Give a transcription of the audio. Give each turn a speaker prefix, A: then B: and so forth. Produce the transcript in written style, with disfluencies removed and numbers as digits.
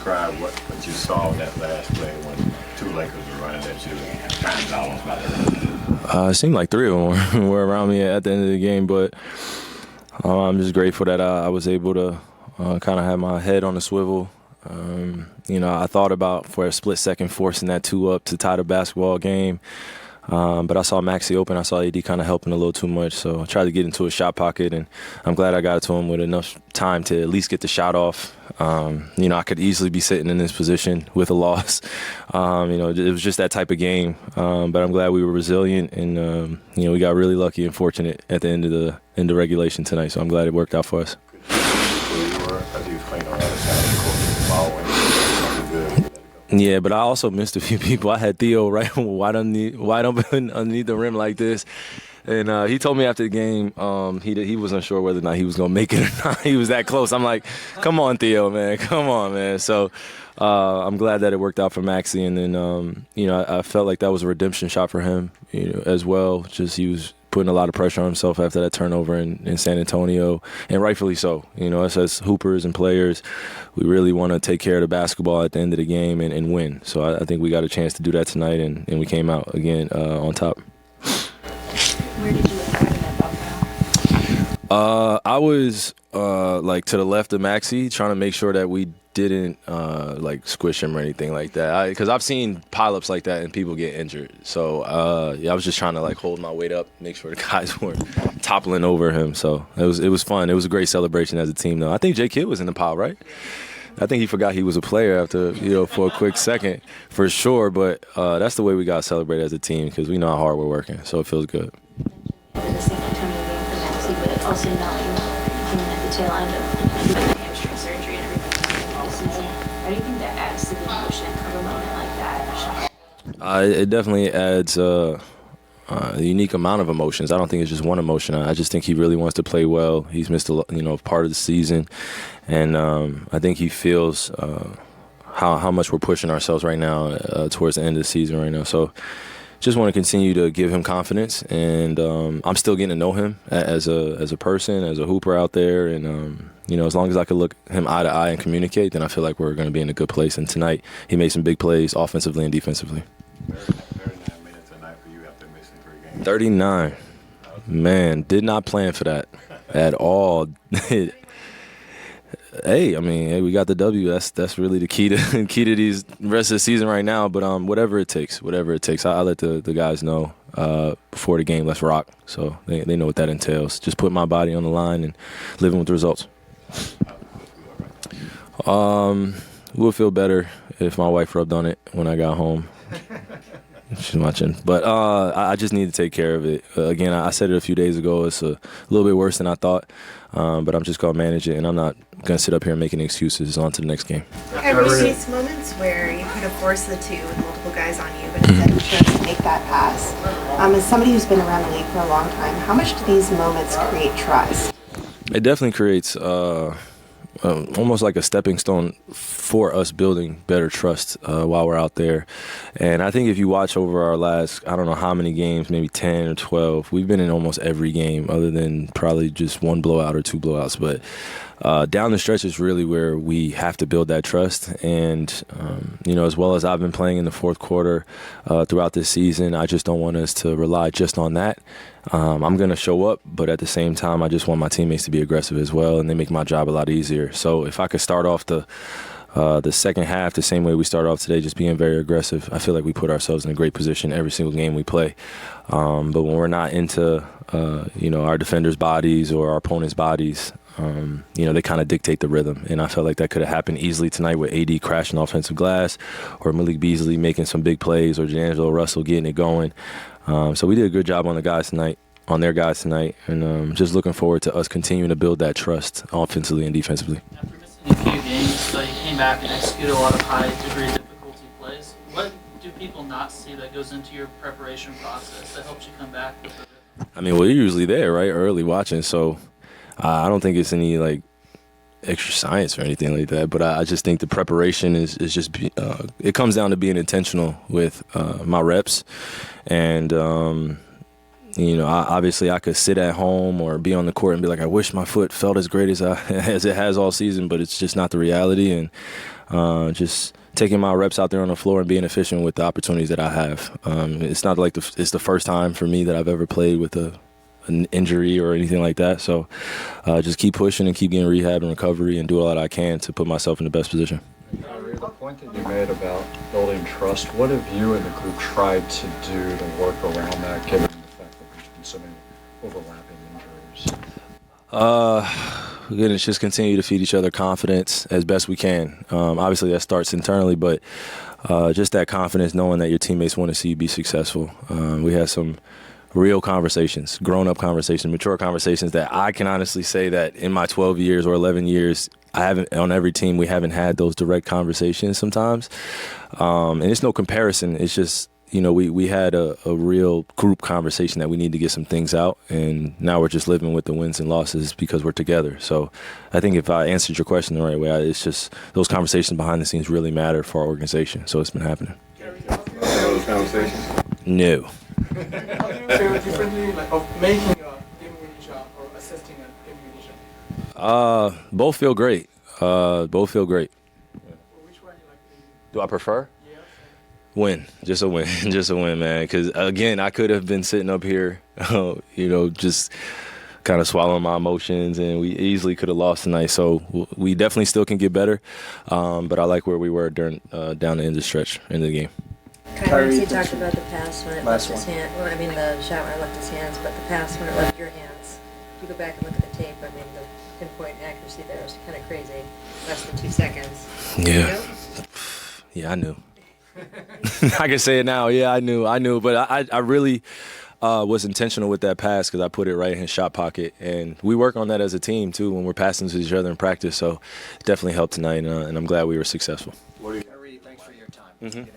A: describe what you saw in that last play when two Lakers were running at you and time was almost about to run?
B: It seemed like three of them were around me at the end of the game, but I'm just grateful that I was able to kind of have my head on the swivel. I thought about for a split second forcing that 2 up to tie the basketball game. But I saw Maxi open. I saw AD kind of helping a little too much. So I tried to get into a shot pocket, and I'm glad I got it to him with enough time to at least get the shot off. I could easily be sitting in this position with a loss. It was just that type of game. But I'm glad we were resilient, and, we got really lucky and fortunate at the end of regulation tonight. So I'm glad it worked out for us. Yeah, but I also missed a few people. I had Theo right wide open underneath the rim like this. And he told me after the game he wasn't sure whether or not he was going to make it or not. He was that close. I'm like, come on, Theo, man. Come on, man. So I'm glad that it worked out for Maxi. And then, I felt like that was a redemption shot for him as well. Just he was putting a lot of pressure on himself after that turnover in San Antonio, and rightfully so. Us as hoopers and players, we really want to take care of the basketball at the end of the game and win. So I think we got a chance to do that tonight, and we came out again on top.
C: Where did you look at that ball?
B: I was to the left of Maxi, trying to make sure that we didn't squish him or anything like that. Because I've seen pileups like that and people get injured. So I was just trying to hold my weight up, make sure the guys weren't toppling over him. So it was fun. It was a great celebration as a team, though. I think J. Kidd was in the pile, right? I think he forgot he was a player after for a quick second, for sure. But that's the way we got to celebrate as a team because we know how hard we're working. So it feels good.
C: The San Antonio game for Maxi, but also knowing coming at the tail end of hamstring surgery and everything this season. How do you think that adds to the emotion of a moment like that?
B: It definitely adds a unique amount of emotions. I don't think it's just one emotion. I just think he really wants to play well. He's missed part of the season, and I think he feels how much we're pushing ourselves right now towards the end of the season right now. So just want to continue to give him confidence, and I'm still getting to know him as a person, as a hooper out there, and as long as I can look him eye to eye and communicate, then I feel like we're going to be in a good place. And tonight he made some big plays offensively and defensively.
A: 39 minutes a night for you after missing 3 games.
B: 39. Man, did not plan for that at all. Hey, we got the W. That's really the key to these rest of the season right now. But whatever it takes. I let the guys know before the game. Let's rock. So they know what that entails. Just put my body on the line and living with the results. We'll feel better if my wife rubbed on it when I got home. She's watching. But I just need to take care of it. Again, I said it a few days ago. It's a little bit worse than I thought. But I'm just going to manage it, and I'm not going to sit up here and make any excuses. On to the next game.
D: Have you faced moments where you could have forced the two with multiple guys on you, but instead you chose to make that pass? As somebody who's been around the league for a long time, how much do these moments create trust?
B: It definitely creates almost like a stepping stone for us building better trust while we're out there. And I think if you watch over our last, I don't know how many games, maybe 10 or 12, we've been in almost every game other than probably just one blowout or 2 blowouts. But down the stretch is really where we have to build that trust. And, as well as I've been playing in the fourth quarter throughout this season, I just don't want us to rely just on that. I'm going to show up, but at the same time, I just want my teammates to be aggressive as well, and they make my job a lot easier. So if I could start off the second half the same way we started off today, just being very aggressive, I feel like we put ourselves in a great position every single game we play. But when we're not into, our defenders' bodies or our opponents' bodies, they kind of dictate the rhythm. And I felt like that could have happened easily tonight with AD crashing offensive glass or Malik Beasley making some big plays or D'Angelo Russell getting it going. So we did a good job on their guys tonight, and just looking forward to us continuing to build that trust offensively and defensively.
E: After missing a few games, so you came back and executed a lot of high-degree difficulty plays. What do people not see that goes into your preparation process that helps you come back with it?
B: You're usually there, right, early watching, so I don't think it's any, extra science or anything like that, but I just think the preparation is just it comes down to being intentional with my reps, and Obviously I could sit at home or be on the court and be like, I wish my foot felt as great as as it has all season, but it's just not the reality. And just taking my reps out there on the floor and being efficient with the opportunities that I have. It's not like it's the first time for me that I've ever played with an injury or anything like that. So just keep pushing and keep getting rehab and recovery and do all that I can to put myself in the best position.
F: Kyrie, the point that you made about building trust, what have you and the group tried to do to work around that, given the fact that there's been so many overlapping injuries?
B: Again, it's just continue to feed each other confidence as best we can. Obviously, that starts internally, but just that confidence, knowing that your teammates want to see you be successful. We had some real conversations, grown-up conversations, mature conversations that I can honestly say that in my 12 years or 11 years, I haven't, on every team, we haven't had those direct conversations sometimes. And it's no comparison. It's just, we had a real group conversation that we need to get some things out. And now we're just living with the wins and losses because we're together. So I think if I answered your question the right way, it's just those conversations behind the scenes really matter for our organization. So it's been happening.
A: Those conversations?
B: No.
G: How do you feel differently of making a game-winning shot or assisting a game-winning shot?
B: Both feel great. Both feel great.
G: Which one you like?
B: Do I prefer?
G: Yeah.
B: Win. Just a win. Just a win, man. Because, again, I could have been sitting up here, just kind of swallowing my emotions, and we easily could have lost tonight. So we definitely still can get better. But I like where we were down the end of the stretch, end of the game.
H: Kyrie, you talked about the pass when it left
F: Last
H: his hand. Well, I mean the shot when it left his hands, but the pass when it left your hands. If you go back and look at the tape, I mean the pinpoint accuracy there was kind of crazy. Less than 2 seconds.
B: Yeah. Yeah, I knew. I can say it now. Yeah, I knew. But I really was intentional with that pass because I put it right in his shot pocket. And we work on that as a team, too, when we're passing to each other in practice. So it definitely helped tonight, and I'm glad we were successful.
I: Kyrie, thanks for your time.
B: Mm-hmm.